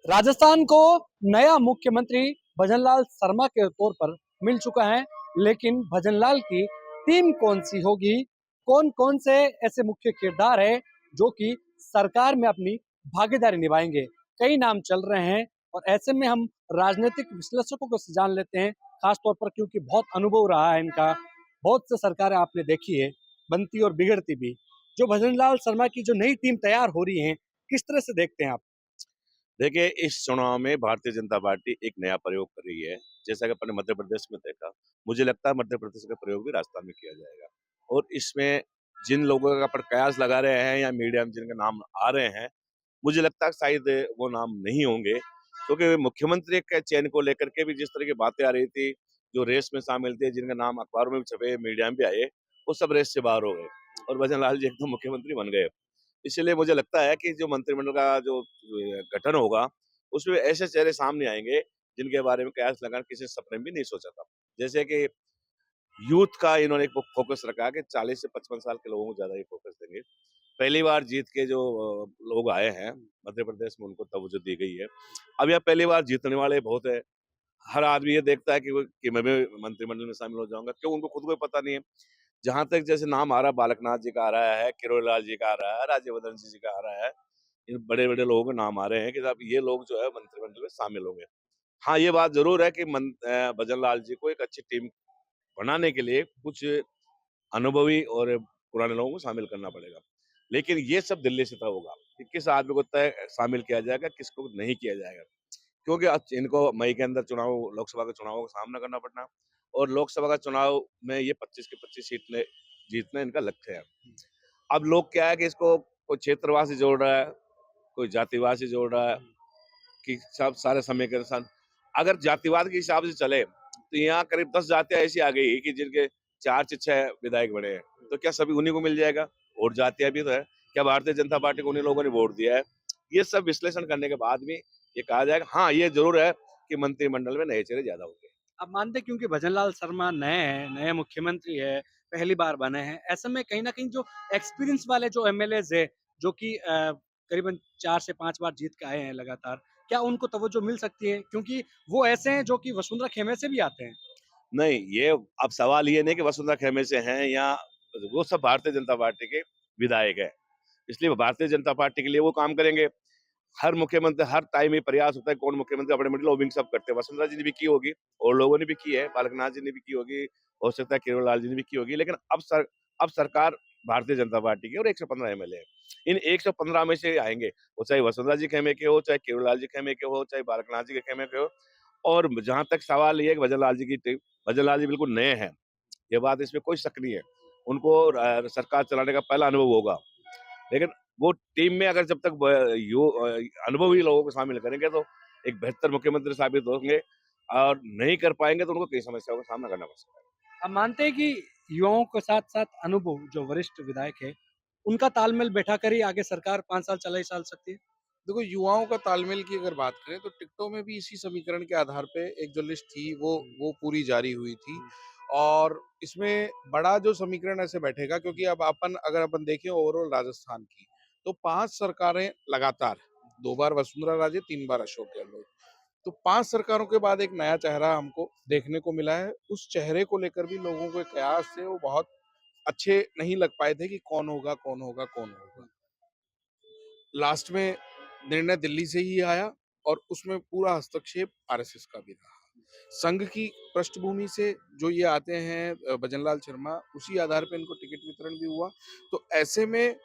राजस्थान को नया मुख्यमंत्री भजनलाल शर्मा के तौर पर मिल चुका है, लेकिन भजनलाल की टीम कौन सी होगी? कौन कौन से ऐसे मुख्य किरदार है जो कि सरकार में अपनी भागीदारी निभाएंगे? कई नाम चल रहे हैं और ऐसे में हम राजनीतिक विश्लेषकों को से जान लेते हैं, खास तौर पर क्योंकि बहुत अनुभव रहा है इनका। बहुत से सरकारें आपने देखी है, बनती और बिगड़ती भी। जो भजनलाल शर्मा की जो नई टीम तैयार हो रही है, किस तरह से देखते हैं आप? देखिए, इस चुनाव में भारतीय जनता पार्टी एक नया प्रयोग कर रही है। जैसा कि अपन ने मध्य प्रदेश में देखा, मुझे लगता है मध्य प्रदेश का प्रयोग भी राजस्थान में किया जाएगा। और इसमें जिन लोगों का अपन कयास लगा रहे हैं या मीडिया में जिनके नाम आ रहे हैं, मुझे लगता है शायद वो नाम नहीं होंगे, क्योंकि मुख्यमंत्री के चयन को लेकर के भी जिस तरह की बातें आ रही थी, जो रेस में शामिल थे, जिनका नाम अखबारों में भी छपे, मीडिया में भी आए, वो सब रेस से बाहर हो गए और भजन लाल जी एकदम मुख्यमंत्री बन गए। इसलिए मुझे लगता है कि जो मंत्रिमंडल का जो गठन होगा, उसमें ऐसे चेहरे सामने आएँगे, जिनके बारे में कयास लगाना किसी ने सपने में भी नहीं सोचा था। जैसे कि यूथ का इन्होंने एक फ़ोकस रखा कि 40 से 55 साल के लोगों को ज़्यादा ये फ़ोकस देंगे। पहली बार जीत के जो लोग आए हैं, मध्य प्रदेश में उनको तवज्जो दी गई है। अब यहाँ पहली बार जीतने वाले बहुत हैं। हर आदमी ये देखता है कि मैं भी मंत्रिमंडल में शामिल हो जाऊँगा, क्यों उनको खुद को पता नहीं है। जहाँ तक जैसे नाम आ रहा है, बालकनाथ जी का आ रहा है, किरोड़ीलाल जी का आ रहा है, राज्यवर्धन जी का आ रहा है। इन बड़े-बड़े लोगों के नाम आ रहे हैं कि साहब ये लोग जो है मंत्रिमंडल में शामिल होंगे। हाँ, ये बात ज़रूर है कि भजन लाल जी को एक अच्छी टीम बनाने के लिए कुछ अनुभवी और पुराने लोगों को शामिल करना पड़ेगा। लेकिन ये सब दिल्ली से तय होगा कि किस आदमी को तय शामिल किया जाएगा, किसको नहीं किया जाएगा। क्योंकि अब इनको मई के अंदर लोकसभा के चुनावों का सामना करना पड़ना है और लोकसभा का चुनाव में ये 25 की 25 सीट जीतना इनका लक्ष्य है। अब लोग क्या है कि इसको कोई क्षेत्रवासी जोड़ रहा है, कोई जातिवासी जोड़ रहा है कि सब सारे समीकरण अगर जातिवाद के हिसाब से चले तो यहाँ करीब 10 जातियां ऐसी आ गई कि जिनके 4 से 6 विधायक बने हैं। तो क्या सभी उन्हीं को मिल जाएगा? और जातियां भी तो है। क्या भारतीय जनता पार्टी को उन्हीं लोगों ने वोट दिया है? ये सब विश्लेषण करने के बाद भी ये कहा जाएगा, हाँ, ये जरूर है कि मंत्रिमंडल में नए चेहरे ज्यादा होंगे। आप मानते हैं क्योंकि भजनलाल शर्मा नए हैं, नए मुख्यमंत्री है, पहली बार बने हैं, ऐसे में कहीं न कहीं जो एक्सपीरियंस वाले जो एमएलएज़ हैं, जो कि करीबन 4 से 5 बार जीत के आए हैं लगातार, क्या उनको तवज्जो मिल सकती है? क्योंकि वो ऐसे हैं जो कि वसुंधरा खेमे से भी आते हैं। नहीं, ये अब सवाल ये नहीं कि वसुंधरा खेमे से हैं या वो सब भारतीय जनता पार्टी के विधायक हैं। इसलिए वो भारतीय जनता पार्टी के लिए वो काम करेंगे। हर मुख्यमंत्री हर टाइम ये प्रयास होता है कौन मुख्यमंत्री अपने लॉबिंग सब करते हैं। वसुंधरा जी ने भी की होगी और लोगों ने भी की है, बालकनाथ जी ने भी की होगी, हो सकता है किरोड़ीलाल जी ने भी की होगी। लेकिन अब सरकार भारतीय जनता पार्टी की और 115 एमएलए हैं। इन 115 में से आएँगे, वो चाहे वसुंधरा जी खेमे के हो, चाहे किरोड़ीलाल जी खेमे के हो, चाहे बालकनाथ जी के खेमे के हो। और जहाँ तक सवाल ये है कि भजनलाल जी की टीम, भजनलाल जी बिल्कुल नए हैं, ये बात इसमें कोई शक नहीं है। उनको सरकार चलाने का पहला अनुभव होगा। लेकिन वो टीम में अगर जब तक अनुभवी लोगों को शामिल करेंगे तो एक बेहतर मुख्यमंत्री साबित होंगे और नहीं कर पाएँगे तो उनको कई समस्याओं का सामना करना पड़ सकता है। आप मानते हैं कि युवाओं के साथ-साथ अनुभव जो वरिष्ठ विधायक हैं, उनका तालमेल बैठा कर ही आगे सरकार 5 साल चला ही चल सकती है? देखो, युवाओं का तालमेल की अगर बात करें तो टिकटों में भी इसी समीकरण के आधार पे एक जो लिस्ट थी वो पूरी जारी हुई थी। और इसमें बड़ा जो समीकरण ऐसे बैठेगा, क्योंकि अब अगर अपन देखें ओवरऑल राजस्थान की, तो 5 सरकारें लगातार, 2 बार वसुंधरा राजे, 3 बार अशोक गहलोत। तो 5 सरकारों के बाद एक नया चेहरा हमको देखने को मिला है। उस चेहरे को लेकर भी लोगों के कयास थे, वो बहुत अच्छे नहीं लग पाए थे कि कौन होगा, कौन होगा, कौन होगा। लास्ट में निर्णय दिल्ली से ही आया और उसमें पूरा हस्तक्षेप आरएसएस का भी रहा। संघ की पृष्ठभूमि से जो ये आते हैं भजनलाल शर्मा, उसी आधार पे इनको टिकट वितरण भी हुआ। तो ऐसे में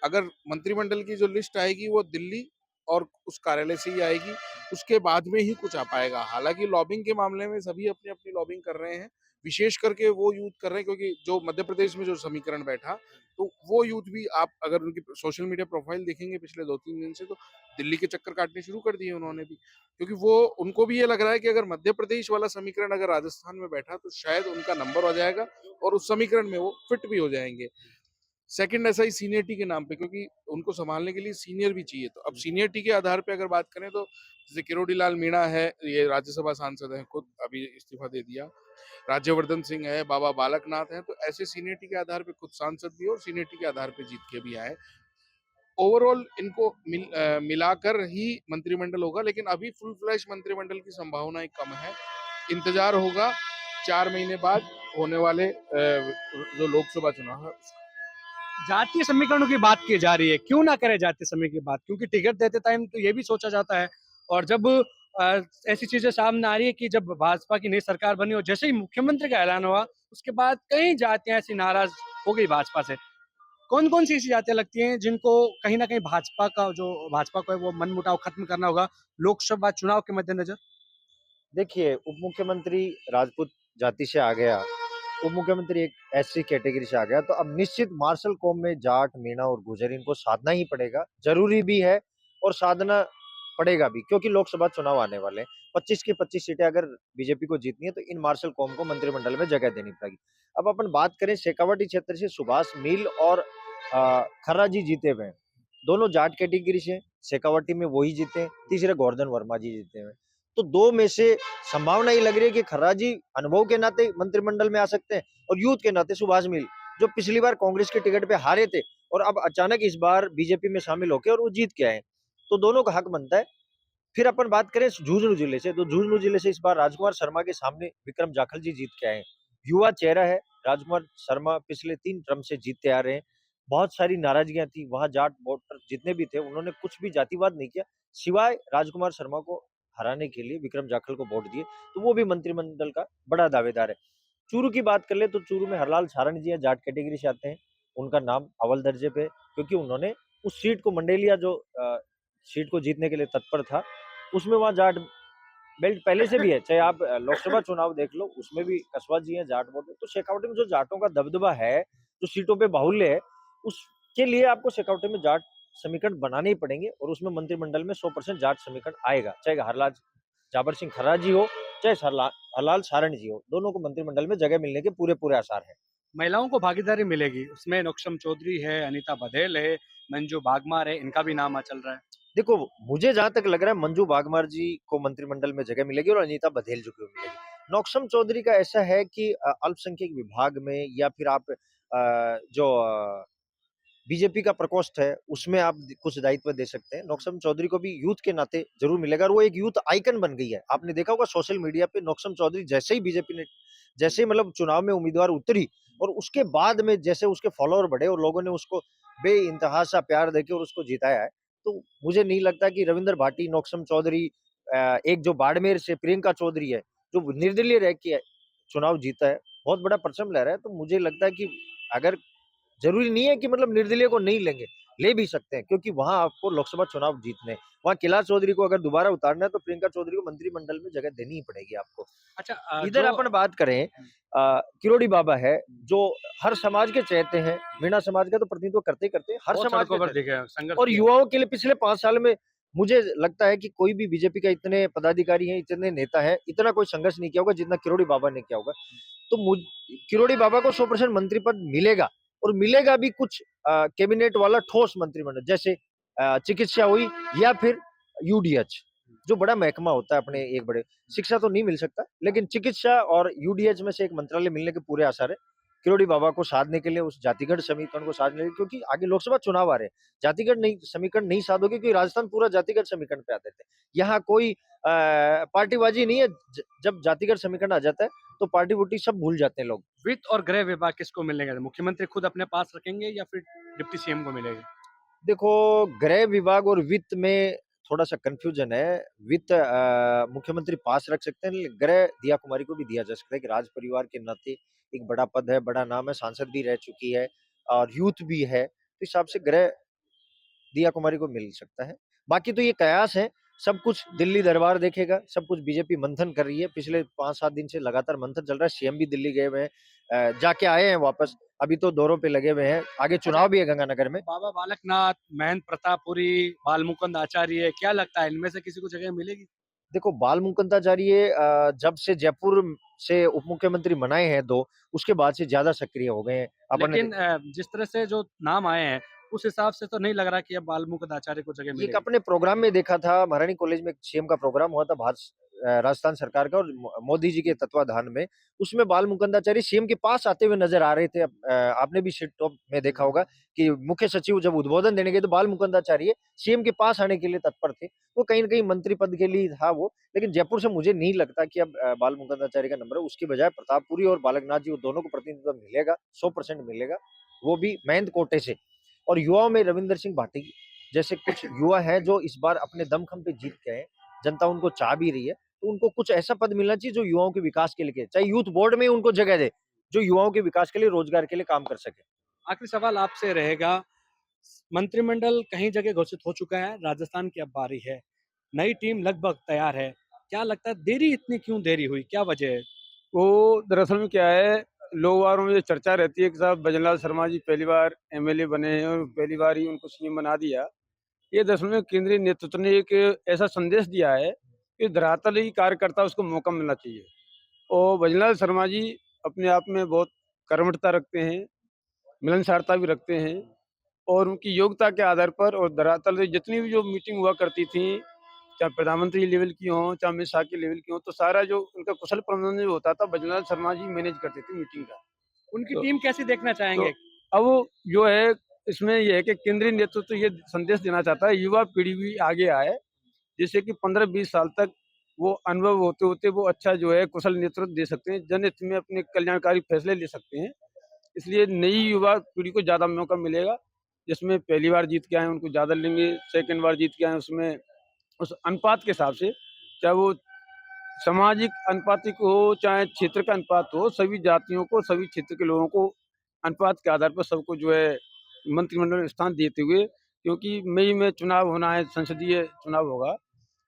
अगर मंत्रिमंडल की जो लिस्ट आएगी वो दिल्ली और उस कार्यालय से ही आएगी, उसके बाद में ही कुछ आ पाएगा। हालाँकि लॉबिंग के मामले में सभी अपनी-अपनी लॉबिंग कर रहे हैं, विशेष करके वो यूथ कर रहे हैं, क्योंकि जो मध्य प्रदेश में जो समीकरण बैठा, तो वो यूथ भी, आप अगर उनकी सोशल मीडिया प्रोफाइल देखेंगे पिछले 2-3 दिन से, तो दिल्ली के चक्कर काटने शुरू कर दिए उन्होंने भी। क्योंकि वो उनको भी ये लग रहा है कि अगर मध्य प्रदेश वाला समीकरण अगर राजस्थान में बैठा, तो शायद उनका नंबर हो जाएगा और उस समीकरण में वो फिट भी हो जाएँगे। सेकंड ऐसा ही सीनियरिटी के नाम पे, क्योंकि उनको संभालने के लिए सीनियर भी चाहिए। तो अब सीनियरिटी के आधार पे अगर बात करें तो जैसे किरोड़ीलाल मीणा है, ये राज्यसभा सांसद हैं, खुद अभी इस्तीफा दे दिया। राज्यवर्धन सिंह है, बाबा बालकनाथ हैं, तो ऐसे सीनियरिटी के आधार पे खुद सांसद भी और सीनियरिटी के आधार पे जीत के भी आए। ओवरऑल इनको मिलाकर ही मंत्रिमंडल होगा, लेकिन अभी फुल फ्लैश मंत्रिमंडल की संभावनाएं कम है। इंतजार होगा 4 महीने बाद होने वाले जो लोकसभा चुनाव है उसका। जातीय समीकरणों की बात की जा रही है, क्यों ना करें जातीय समीकरण की बात, क्योंकि टिकट देते टाइम तो ये भी सोचा जाता है। और जब ऐसी चीजें सामने आ रही है कि जब भाजपा की नई सरकार बनी और जैसे ही मुख्यमंत्री का ऐलान हुआ, उसके बाद कई जातियां ऐसी नाराज हो गई भाजपा से। कौन कौन सी ऐसी जातियां लगती हैं जिनको कहीं ना कहीं भाजपा को है वो मनमुटाव खत्म करना होगा लोकसभा चुनाव के मद्देनजर? देखिए, उप मुख्यमंत्री राजपूत जाति से आ गया, उप मुख्यमंत्री एक एससी कैटेगरी से आ गया, तो अब निश्चित मार्शल कौम में जाट, मीणा और गुर्जर इनको साधना ही पड़ेगा, जरूरी भी है और साधना पड़ेगा भी, क्योंकि लोकसभा चुनाव आने वाले हैं। 25 की 25 सीटें अगर बीजेपी को जीतनी है, तो इन मार्शल कौम को मंत्रिमंडल में जगह देनी पड़ेगी। अब अपन बात करें शेखावाटी क्षेत्र से सुभाष मील और खर्रा जी जीते हुए हैं। दोनों जाट कैटेगरी से, शेखावाटी में वही जीते हैं, तीसरे गोवर्धन वर्मा जी जीते हुए हैं। तो दो में से संभावना ये लग रही है कि खर्रा जी अनुभव के नाते मंत्रिमंडल में आ सकते हैं और यूथ के नाते सुभाष मील, जो पिछली बार कांग्रेस के टिकट पे हारे थे और अब अचानक इस बार बीजेपी में शामिल होकर और वो जीत के आए, तो दोनों का हक बनता है। फिर अपन बात करें झुंझुनू जिले से, तो झुंझुनू जिले से इस बार राजकुमार शर्मा के सामने विक्रम जाखल जी जीत के आए हैं। युवा चेहरा है, राजकुमार शर्मा पिछले 3 टर्म से जीतते आ रहे हैं। बहुत सारी नाराजगियां थी, वहां जाट वोटर जितने भी थे उन्होंने कुछ भी जातिवाद नहीं किया, सिवाय राजकुमार शर्मा को हराने के लिए विक्रम जाखल को वोट दिए, तो वो भी मंत्रिमंडल का बड़ा दावेदार है। चूरू की बात कर ले तो चूरू में हरलाल सारण जी हैं, जाट कैटेगरी से आते हैं। उनका नाम अव्वल दर्जे पे, क्योंकि उन्होंने उस सीट को मंडेलिया जो सीट को जीतने के लिए तत्पर था, उसमें वहाँ जाट बेल्ट पहले से भी है। चाहे आप लोकसभा चुनाव देख लो, उसमें भी कसवा जी हैं जाट वोट। तो शेखावटी में जो जाटों का दबदबा है, जो सीटों पे बाहुल्य है, उसके लिए आपको शेखावटी में जाट समीकरण बनाने ही पड़ेंगे और उसमें मंत्रिमंडल में 100% जाट समीकरण आएगा। चाहे हरलाल जाबर सिंह खर्रा जी हो, चाहे हरलाल सारण जी हो, दोनों को मंत्रिमंडल में जगह मिलने के पूरे पूरे आसार है। महिलाओं को भागीदारी मिलेगी उसमें, नौक्षम चौधरी है, अनीता बघेल है, मंजू बागमार है, इनका भी नाम चल रहा है। देखो, मुझे जहां तक लग रहा है मंजू बागमार जी को मंत्रिमंडल में जगह मिलेगी और अनीता बघेल जी को मिलेगी। नौक्षम चौधरी का ऐसा है कि अल्पसंख्यक विभाग में या फिर आप जो बीजेपी का प्रकोष्ठ है उसमें आप कुछ दायित्व दे सकते हैं। नौक्षम चौधरी को भी यूथ के नाते जरूर मिलेगा और वो एक यूथ आइकन बन गई है। आपने देखा होगा सोशल मीडिया पे नौक्षम चौधरी जैसे ही बीजेपी ने जैसे ही मतलब चुनाव में उम्मीदवार उतरी और उसके बाद में जैसे उसके फॉलोअर बढ़े और लोगों ने उसको बेइंतहा सा प्यार देके और उसको जिताया है, तो मुझे नहीं लगता कि रविंद्र भाटी, नौक्षम चौधरी, एक जो बाड़मेर से प्रियंका चौधरी है जो निर्दलीय रह के चुनाव जीता है, बहुत बड़ा परचम लहरा है। तो मुझे लगता है कि अगर जरूरी नहीं है कि मतलब निर्दलीय को नहीं लेंगे, ले भी सकते हैं, क्योंकि वहां आपको लोकसभा चुनाव जीतने, वहां कैलाश चौधरी को अगर दोबारा उतारना है तो प्रियंका चौधरी को मंत्रिमंडल में जगह देनी ही पड़ेगी आपको। अच्छा, इधर अपन बात करें, किरोड़ी बाबा है जो हर समाज के चहेते हैं, मीणा समाज का तो प्रतिनिधित्व करते ही करते हैं, हर बहुत समाज सड़कों के पर दिखे हैं, संघर्ष और किया। युवाओं के लिए पिछले 5 साल में मुझे लगता है कि कोई भी बीजेपी का इतने पदाधिकारी हैं, इतने नेता हैं, इतना कोई संघर्ष नहीं किया होगा जितना किरोड़ी बाबा ने किया होगा। तो किरोड़ी बाबा को 100% मंत्री पद मिलेगा और मिलेगा भी कुछ कैबिनेट वाला ठोस मंत्रिमंडल, जैसे चिकित्सा हुई या फिर यूडीएच, जो बड़ा महकमा होता है अपने एक बड़े। शिक्षा तो नहीं मिल सकता, लेकिन चिकित्सा और यूडीएच में से एक मंत्रालय मिलने के पूरे आसार है। किरोड़ी बाबा को साधने के लिए, उस जातिगत समीकरण को साधने के लिए, क्योंकि आगे लोकसभा चुनाव आ रहे हैं, जातिगत नहीं समीकरण नहीं साधोगे, क्योंकि राजस्थान पूरा जातिगत समीकरण पे आते थे। यहाँ कोई पार्टीबाजी नहीं है। जब जातिगत समीकरण आ जाता है तो पार्टी वोटी सब भूल जाते हैं लोग। वित्त और गृह विभाग किसको मिलने का, मुख्यमंत्री खुद अपने पास रखेंगे या फिर डिप्टी सीएम को मिलेगा? देखो, गृह विभाग और वित्त में थोड़ा सा कंफ्यूजन है। वित्त मुख्यमंत्री पास रख सकते हैं, लेकिन गृह दिया कुमारी को भी दिया जा सकता है कि राज परिवार के नाते एक बड़ा पद है, बड़ा नाम है, सांसद भी रह चुकी है और यूथ भी है, तो हिसाब से गृह दिया कुमारी को मिल सकता है। बाकी तो ये कयास है, सब कुछ दिल्ली दरबार देखेगा, सब कुछ बीजेपी मंथन कर रही है। पिछले 5-7 दिन से लगातार मंथन चल रहा है। सीएम भी दिल्ली गए हुए हैं, जाके आए हैं वापस, अभी तो दौरों पे लगे हुए हैं। आगे चुनाव भी है गंगानगर में। बाबा बालकनाथ, महेंद्र प्रतापपुरी, बालमुकुंद आचार्य, क्या लगता है इनमें से किसी को जगह मिलेगी? देखो, बाल मुकुंदाचार्य जब से जयपुर से उप मुख्यमंत्री बनाए हैं 2, उसके बाद से ज्यादा सक्रिय हो गए हैं। अपन लेकिन जिस तरह से जो नाम आए हैं उस हिसाब से तो नहीं लग रहा कि अब बालमुकुंद आचार्य को जगह एक मिलेगी। अपने प्रोग्राम में देखा था, महारानी कॉलेज में सीएम का प्रोग्राम हुआ था, राजस्थान सरकार का और मोदी जी के तत्वाधान में, उसमें बाल मुकुंदाचारी सीएम के पास आते हुए नजर आ रहे थे। आपने भी शीट टॉप में देखा होगा कि मुख्य सचिव जब उद्बोधन देने गए तो बाल मुकुंदाचार्य सीएम के पास आने के लिए तत्पर थे। वो कहीं न कहीं मंत्री पद के लिए था वो, लेकिन जयपुर से मुझे नहीं लगता कि अब बाल मुकुंदाचार्य का नंबर है। उसकी बजाय प्रतापपुरी और बालकनाथ जी, वो दोनों को प्रतिनिधित्व मिलेगा, 100% मिलेगा, वो भी महंत कोटे से। और युवाओं में रविंदर सिंह भाटी जैसे कुछ युवा हैं जो इस बार अपने दमखम पे जीत के आए, जनता उनको चाह भी रही है, तो उनको कुछ ऐसा पद मिलना चाहिए जो युवाओं के विकास के लिए, चाहे यूथ बोर्ड में उनको जगह दे, जो युवाओं के विकास के लिए, रोजगार के लिए काम कर सके। आखिरी सवाल आपसे रहेगा, मंत्रिमंडल कहीं जगह घोषित हो चुका है, राजस्थान की अब बारी है, नई टीम लगभग तैयार है। क्या लगता है देरी इतनी क्यों देरी हुई, क्या वजह है? वो दरअसल में क्या है, लोग वारों में ये चर्चा रहती है कि साहब भजनलाल शर्मा जी पहली बार एमएलए बने हैं और पहली बार ही उनको सीएम बना दिया। ये दरअसल में केंद्रीय नेतृत्व ने एक ऐसा संदेश दिया है कि धरातली कार्यकर्ता उसको मौका मिलना चाहिए। और भजनलाल शर्मा जी अपने आप में बहुत कर्मठता रखते हैं, मिलनसारता भी रखते हैं और उनकी योग्यता के आधार पर और धरातल पे जितनी भी जो मीटिंग हुआ करती थी, चाहे प्रधानमंत्री लेवल की हो, चाहे अमित शाह के लेवल की हो, तो सारा जो उनका कुशल प्रबंधन जो होता था, भजनलाल शर्मा जी मैनेज करते थे मीटिंग का। उनकी तो टीम कैसी देखना तो चाहेंगे? अब जो है इसमें ये है कि केंद्रीय नेतृत्व ये संदेश देना चाहता है, युवा पीढ़ी भी आगे आए, जिससे कि 15-20 साल तक वो अनुभव होते-होते वो अच्छा जो है कुशल नेतृत्व दे सकते हैं, जनहित में अपने कल्याणकारी फैसले ले सकते हैं। इसलिए नई युवा पीढ़ी को ज़्यादा मौका मिलेगा, जिसमें पहली बार जीत के आए हैं उनको ज़्यादा लेंगे, सेकंड बार जीत के आए हैं उसमें उस अनुपात के हिसाब से, चाहे वो सामाजिक अनुपातिक हो, चाहे क्षेत्र का अनुपात हो, सभी जातियों को, सभी क्षेत्र के लोगों को अनुपात के आधार पर सबको जो है मंत्रिमंडल में स्थान देते हुए, क्योंकि मई में चुनाव होना है, संसदीय चुनाव होगा,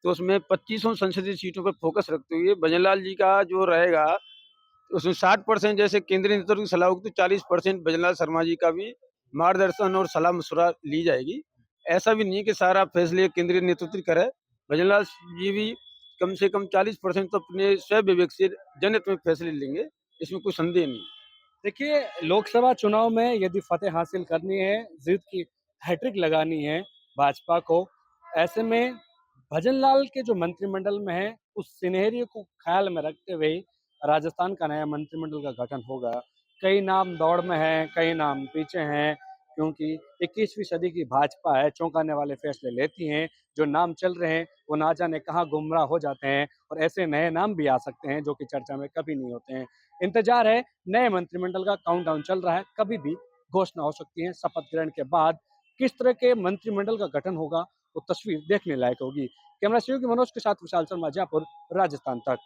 तो उसमें 25 संसदीय सीटों पर फोकस रखते हुए भजनलाल जी का जो रहेगा, उसमें 60% जैसे केंद्रीय नेतृत्व की सलाह होगी, तो 40% भजनलाल शर्मा जी का भी मार्गदर्शन और सलाह-मशवरा ली जाएगी। ऐसा भी नहीं है कि सारा फैसले केंद्रीय नेतृत्व ही करे। भजनलाल जी भी कम से कम 40% तो अपने स्वविवेक से जनहित में फैसले लेंगे, इसमें कोई संदेह नहीं। देखिए, लोकसभा चुनाव में यदि फतेह हासिल करनी है, जीत की हैट्रिक लगानी है भाजपा को, ऐसे में भजनलाल के जो मंत्रिमंडल में है, उस सिनेरियो को ख्याल में रखते हुए ही राजस्थान का नया मंत्रिमंडल का गठन होगा। कई नाम दौड़ में हैं, कई नाम पीछे हैं, क्योंकि 21वीं सदी की भाजपा है, चौंकाने वाले फैसले लेती हैं। जो नाम चल रहे हैं, वो ना जाने कहाँ गुमराह हो जाते हैं और ऐसे नए नाम भी आ सकते हैं, जो कि चर्चा में कभी नहीं होते हैं। इंतजार है, नए मंत्रिमंडल का काउंटडाउन चल रहा है, कभी भी घोषणा हो सकती है। शपथ ग्रहण के बाद किस तरह के मंत्रिमंडल का गठन होगा, वो तस्वीर देखने लायक होगी। कैमरा सहयोगी मनोज के साथ विशाल शर्मा, जयपुर, राजस्थान तक।